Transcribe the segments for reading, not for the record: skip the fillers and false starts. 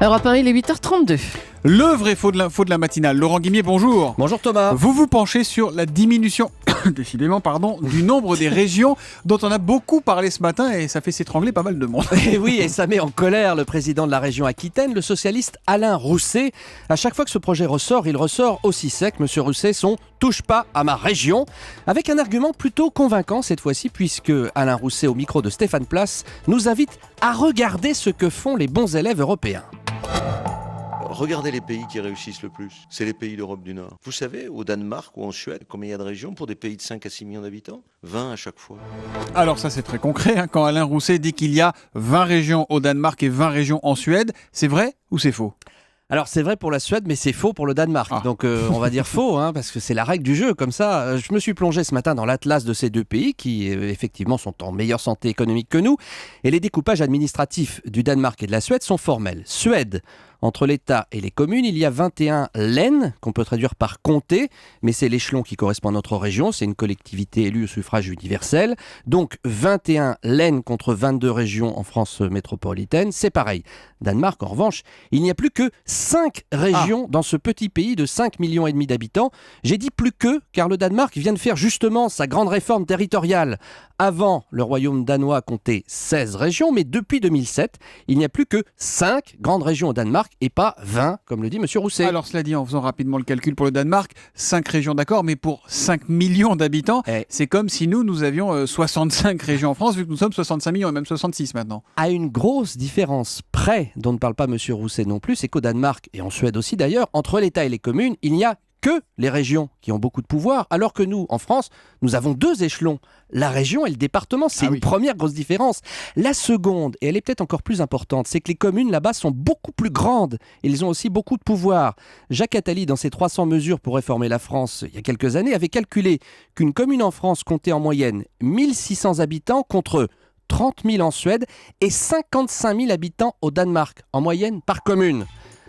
Europe 1, il est 8h32. Le vrai faux de l'info de la matinale. Laurent Guimier, bonjour. Bonjour Thomas. Vous vous penchez sur la diminution, décidément, du nombre des régions dont on a beaucoup parlé ce matin et ça fait s'étrangler pas mal de monde. Et oui, et ça met en colère le président de la région Aquitaine, le socialiste Alain Rousset. À chaque fois que ce projet ressort, il ressort aussi sec, monsieur Rousset, son « touche pas à ma région », avec un argument plutôt convaincant cette fois-ci, puisque Alain Rousset, au micro de Stéphane Place, nous invite à regarder ce que font les bons élèves européens. Regardez les pays qui réussissent le plus, c'est les pays d'Europe du Nord. Vous savez, au Danemark ou en Suède, combien il y a de régions pour des pays de 5 à 6 millions d'habitants ? 20 à chaque fois. Alors ça c'est très concret, quand Alain Rousset dit qu'il y a 20 régions au Danemark et 20 régions en Suède, c'est vrai ou c'est faux ? Alors c'est vrai pour la Suède, mais c'est faux pour le Danemark. Donc on va dire faux, parce que c'est la règle du jeu. Comme ça, je me suis plongé ce matin dans l'atlas de ces deux pays qui effectivement sont en meilleure santé économique que nous. Et les découpages administratifs du Danemark et de la Suède sont formels. Suède, entre l'État et les communes, il y a 21 län, qu'on peut traduire par comté, mais c'est l'échelon qui correspond à notre région, c'est une collectivité élue au suffrage universel. Donc 21 län contre 22 régions en France métropolitaine, c'est pareil. Danemark, en revanche, il n'y a plus que 5 régions dans ce petit pays de 5,5 millions d'habitants. J'ai dit plus que, car le Danemark vient de faire justement sa grande réforme territoriale. Avant, le royaume danois comptait 16 régions, mais depuis 2007, il n'y a plus que 5 grandes régions au Danemark et pas 20, comme le dit monsieur Rousset. Alors cela dit, en faisant rapidement le calcul pour le Danemark, 5 régions d'accord, mais pour 5 millions d'habitants, c'est comme si nous avions 65 régions en France, vu que nous sommes 65 millions et même 66 maintenant. À une grosse différence près, dont ne parle pas monsieur Rousset non plus, c'est qu'au Danemark, et en Suède aussi d'ailleurs, entre l'État et les communes, il n'y a que les régions qui ont beaucoup de pouvoir, alors que nous, en France, nous avons 2 échelons, la région et le département. C'est une première grosse différence. La seconde, et elle est peut-être encore plus importante, c'est que les communes là-bas sont beaucoup plus grandes et ils ont aussi beaucoup de pouvoir. Jacques Attali, dans ses 300 mesures pour réformer la France, il y a quelques années, avait calculé qu'une commune en France comptait en moyenne 1600 habitants contre 30 000 en Suède et 55 000 habitants au Danemark, en moyenne par commune.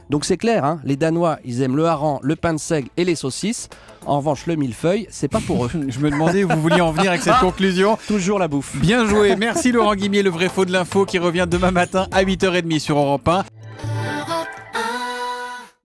Donc c'est clair, les Danois, ils aiment le hareng, le pain de seigle et les saucisses. En revanche, le millefeuille, c'est pas pour eux. Je me demandais où vous vouliez en venir avec cette conclusion. Toujours la bouffe. Bien joué. Merci Laurent Guimier, le vrai faux de l'info qui revient demain matin à 8h30 sur Europe 1.